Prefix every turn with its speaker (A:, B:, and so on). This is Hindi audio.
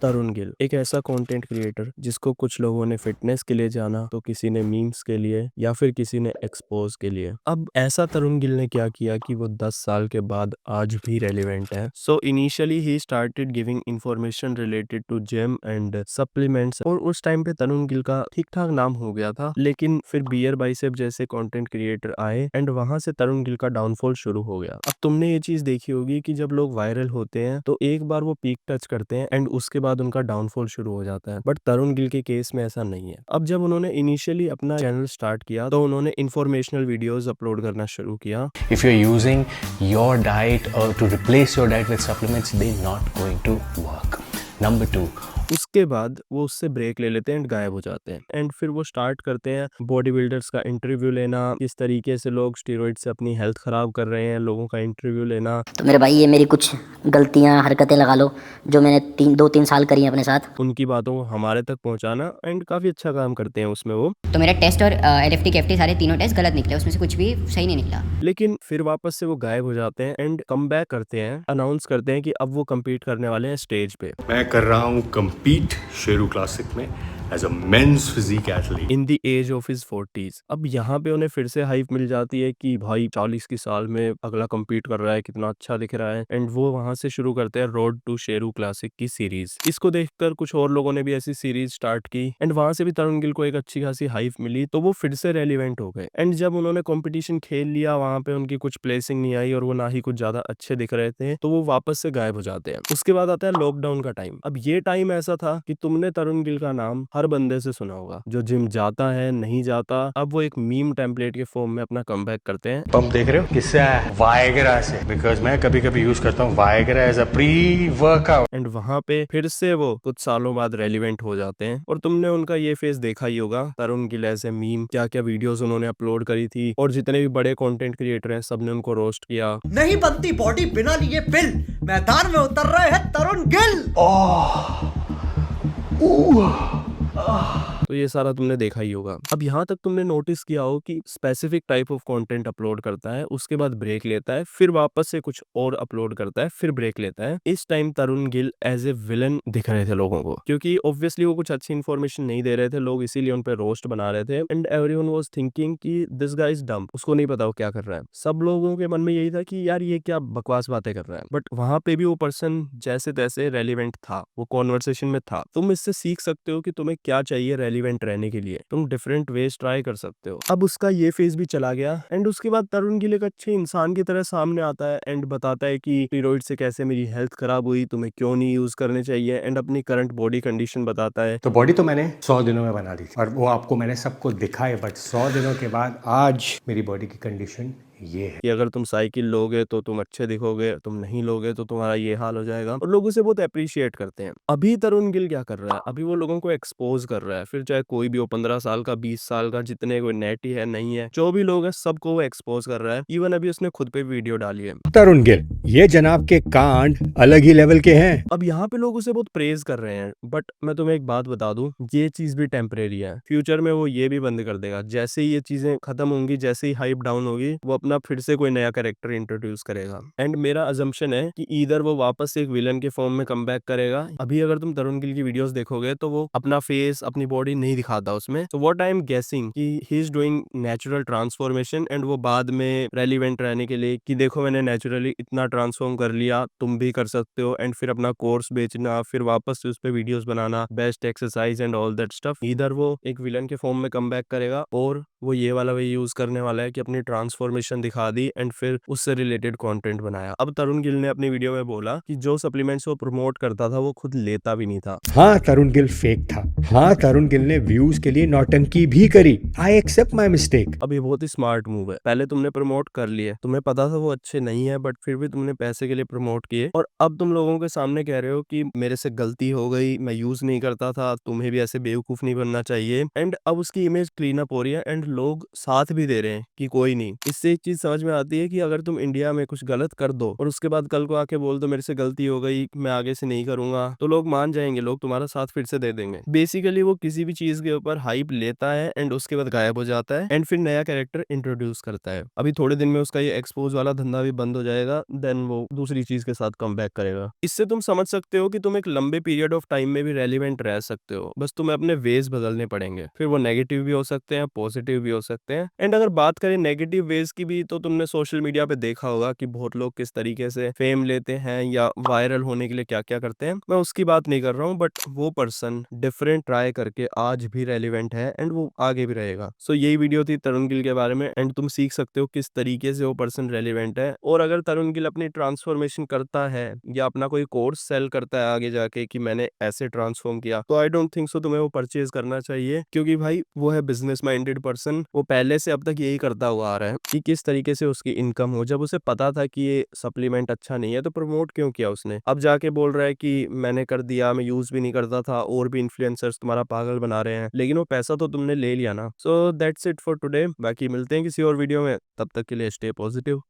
A: तरुण गिल एक ऐसा कंटेंट क्रिएटर जिसको कुछ लोगों ने फिटनेस के लिए जाना तो किसी ने मीम्स के लिए या फिर किसी ने एक्सपोज के लिए। अब ऐसा तरुण गिल ने क्या किया कि वो 10 साल के बाद आज भी रेलिवेंट है। So initially he started giving information related to gym and supplements और उस टाइम पे तरुण गिल का ठीक ठाक नाम हो गया था, लेकिन फिर बियर बाइसेप जैसे कंटेंट क्रिएटर आए एंड वहां से तरुण गिल का डाउनफॉल शुरू हो गया। अब तुमने ये चीज देखी होगी कि जब लोग वायरल होते हैं तो एक बार वो पीक टच करते हैं एंड उसके बाद उनका डाउनफॉल शुरू हो जाता है, बट तरुण गिल के केस में ऐसा नहीं है। अब जब उन्होंने इनिशियली अपना चैनल स्टार्ट किया तो उन्होंने इंफॉर्मेशनल वीडियोस अपलोड करना शुरू किया।
B: If you're using your diet or to replace your diet with supplements, they're not going to work. Number two,
A: उसके बाद वो उससे ब्रेक ले लेते हैं एंड गायब हो जाते हैं एंड फिर वो स्टार्ट करते हैं बॉडी बिल्डर्स का इंटरव्यू लेना, किस तरीके से लोग स्टेरॉइड से अपनी हेल्थ खराब कर रहे हैं, लोगों का इंटरव्यू लेना।
C: तो मेरे भाई ये मेरी कुछ गलतियां हरकतें लगा लो जो मैंने 2-3 साल करी हैं अपने साथ।
A: उनकी बातों को हमारे तक पहुंचाना एंड काफी अच्छा काम करते हैं उसमें वो।
D: तो मेरा टेस्ट और एलएफटी केएफटी सारे तीनों टेस्ट गलत निकले, उसमें से कुछ भी सही नहीं निकला।
A: लेकिन फिर वापस से वो गायब हो जाते हैं एंड कम बैक करते हैं, अनाउंस करते हैं कि अब वो कम्पीट करने वाले हैं स्टेज पे।
E: मैं कर रहा हूँ compete शेरू क्लासिक में as a men's physique athlete
A: in the age of his 40s। अब यहाँ पे उन्हें फिर से हाइप मिल जाती है कि भाई 40 की साल में अगला कम्पीट कर रहा है, कितना अच्छा दिख रहा है, एंड वो वहां से शुरू करते हैं रोड टू शेरू क्लासिक की सीरीज। इसको देखकर कुछ और लोगों ने भी ऐसी सीरीज स्टार्ट की एंड वहां से भी तरुण गिल को एक अच्छी खासी हाइप मिली, तो वो फिर से रेलिवेंट हो गए। एंड जब उन्होंने कॉम्पिटिशन खेल लिया वहां पे उनकी कुछ प्लेसिंग नहीं आई और वो ना ही कुछ ज्यादा अच्छे दिख रहे थे, तो वो वापस से गायब हो जाते हैं। उसके बाद आता है लॉकडाउन का टाइम। अब ये टाइम ऐसा था कि तुमने तरुण गिल का नाम हर बंदे से सुना होगा, जो जिम जाता है नहीं जाता। अब वो एक मीम टेम्पलेट के फॉर्म में अपना कमबैक करते हैं।
E: पंप देख रहे हो किससे आया है? वायग्रा से, बिकॉज मैं कभी कभी यूज करता हूँ Viagra as a pre workout.
A: And वहां पे फिर से वो कुछ सालों बाद रेलिवेंट हो जाते हैं और तुमने उनका ये फेस देखा ही होगा, तरुण गिल एज ए मीम, क्या क्या वीडियोस उन्होंने अपलोड करी थी और जितने भी बड़े कंटेंट क्रिएटर हैं सबने उनको रोस्ट किया।
F: नहीं बनती बॉडी बिना लिए बिल, मैदान में उतर रहे हैं तरुण गिल।
A: तो ये सारा तुमने देखा ही होगा। अब यहाँ तक तुमने नोटिस किया हो कि specific type of content upload करता है, उसके बाद ब्रेक लेता है, फिर वापस से कुछ और अपलोड करता है, फिर ब्रेक लेता है। इस time Tarun Gill as a villain दिख रहे थे लोगों को, क्योंकि ऑब्वियसली वो कुछ अच्छी इन्फॉर्मेशन नहीं दे रहे थे, लोग इसीलिए उन पे रोस्ट बना रहे थे एंड एवरीवन वाज थिंकिंग कि दिस गाय इज डम, उसको नहीं पता वो क्या कर रहा है। सब लोगों के मन में यही था कि यार ये क्या बकवास बातें कर रहा है, बट वहां पे भी वो पर्सन जैसे तैसे रेलिवेंट था, वो कॉन्वर्सेशन में था। तुम इससे सीख सकते हो कि तुम्हें क्या चाहिए रेलिवेंट रहने के लिए, तुम डिफरेंट वेज ट्राई कर सकते हो। अब उसका ये फेज भी चला गया एंड उसके बाद तरुण गिल एक अच्छे इंसान की तरह सामने आता है एंड बताता है कि स्टेरॉइड से कैसे मेरी हेल्थ खराब हुई, तुम्हें क्यों नहीं यूज करने चाहिए, एंड अपनी करंट बॉडी कंडीशन बताता है।
E: तो बॉडी तो मैंने 100 दिनों में बना दी थी और वो आपको मैंने सबको दिखाए, बट 100 दिनों के बाद आज मेरी बॉडी की कंडीशन ये है।
A: कि अगर तुम साइकिल लोगे तो तुम अच्छे दिखोगे, तुम नहीं लोगे तो तुम्हारा ये हाल हो जाएगा, और लोग उसे बहुत अप्रिशिएट करते हैं। अभी तरुण गिल क्या कर रहा है, अभी वो लोगों को एक्सपोज कर रहा है, फिर चाहे कोई भी हो, 15 साल का, 20 साल का, जितने कोई नेटी है नहीं है, जो भी लोग हैं सबको वो एक्सपोज कर रहा है। इवन अभी उसने खुद पे वीडियो डाली है।
G: तरुण गिल, ये जनाब के कांड अलग ही लेवल के हैं।
A: अब यहाँ पे लोग उसे बहुत प्रेज कर रहे हैं, बट मैं तुम्हें एक बात बता दूं, ये चीज भी टेम्परेरी है। फ्यूचर में वो ये भी बंद कर देगा, जैसे ही ये चीजें खत्म होंगी, जैसे ही हाइप डाउन होगी, वो अपना फिर से कोई नया कैरेक्टर इंट्रोड्यूस करेगा। एंड मेरा अजम्पशन है कि इधर वो वापस एक विलन के फॉर्म में कमबैक करेगा। अभी अगर तुम तरुण गिल की वीडियोस देखोगे तो वो अपना फेस, अपनी बॉडी नहीं दिखाता उसमें। तो व्हाट आई एम गेसिंग कि he is doing natural transformation and वो बाद में रेलिवेंट रहने के लिए कि देखो मैंने नेचुरली इतना ट्रांसफॉर्म कर लिया, तुम भी कर सकते हो, एंड फिर अपना कोर्स बेचना, फिर वापस से उस पे videos banana, best exercise and all that stuff. इधर वो एक विलन के फॉर्म में कमबैक करेगा और वो ये वाला वे यूज करने वाला है कि अपनी ट्रांसफॉर्मेशन दिखा दी एंड फिर उससे रिलेटेड कंटेंट बनाया। अब तरुण गिल ने अपनी वीडियो में बोला कि जो सप्लीमेंट्स वो प्रमोट करता था वो खुद लेता भी नहीं था।
G: हाँ, तरुण गिल फेक था। हाँ, तरुण गिल ने व्यूज के लिए नौटंकी भी करी। I accept my mistake.
A: अब ये बहुत ही स्मार्ट मूव है। पहले तुमने प्रमोट कर लिए, तुम्हें पता था वो अच्छे नहीं है, बट फिर भी तुमने पैसे के लिए प्रमोट किए, और अब तुम लोगों के सामने कह रहे हो कि मेरे से गलती हो गई, मैं यूज नहीं करता था, तुम्हें भी ऐसे बेवकूफ नहीं बनना चाहिए। एंड अब उसकी इमेज क्लीन अप हो रही है एंड लोग साथ भी दे रहे हैं कि कोई नहीं। इससे एक चीज चीज समझ में आती है कि अगर तुम इंडिया में कुछ गलत कर दो और उसके बाद कल को आके बोल दो मेरे से गलती हो गई, मैं आगे से नहीं करूंगा, तो लोग मान जाएंगे, लोग तुम्हारा साथ फिर से दे देंगे। बेसिकली वो किसी भी चीज के ऊपर हाइप लेता है एंड उसके बाद गायब हो जाता है एंड फिर नया कैरेक्टर इंट्रोड्यूस करता है। अभी थोड़े दिन में उसका ये एक्सपोज वाला धंधा भी बंद हो जाएगा, देन वो दूसरी चीज के साथ कम बैक करेगा। इससे तुम समझ सकते हो कि तुम एक लंबे पीरियड ऑफ टाइम में भी रेलिवेंट रह सकते हो, बस तुम्हें अपने वेज बदलने पड़ेंगे। फिर वो नेगेटिव भी हो सकते हैं, पॉजिटिव भी हो सकते हैं। एंड अगर बात करें नेगेटिव वेज की भी, तो तुमने सोशल मीडिया पे देखा होगा कि बहुत लोग किस तरीके से फेम लेते हैं या वायरल होने के लिए क्या क्या करते हैं। मैं उसकी बात नहीं कर रहा हूँ, बट वो पर्सन डिफरेंट ट्राई करके आज भी रेलिवेंट है एंड वो आगे भी रहेगा। सो यही वीडियो थी तरुण गिल के बारे में एंड तुम सीख सकते हो किस तरीके से वो पर्सन रेलिवेंट है। और अगर तरुण गिल अपनी ट्रांसफॉर्मेशन करता है या अपना कोई कोर्स सेल करता है आगे जाके कि मैंने ऐसे ट्रांसफॉर्म किया, तो आई डोंट थिंक सो तुम्हें वो परचेज करना चाहिए, क्योंकि भाई वो है बिजनेस माइंडेड पर्सन। वो पहले से अब तक यही करता हुआ आ रहा है कि किस तरीके से उसकी इनकम हो। जब उसे पता था कि ये सप्लीमेंट अच्छा नहीं है तो प्रमोट क्यों किया उसने। अब जाके बोल रहा है कि मैंने कर दिया, मैं यूज भी नहीं करता था, और भी इन्फ्लुएंसर्स तुम्हारा पागल बना रहे हैं, लेकिन वो पैसा तो तुमने ले लिया ना। So that's it for today. बाकी मिलते हैं किसी और वीडियो में, तब तक के लिए स्टे पॉजिटिव।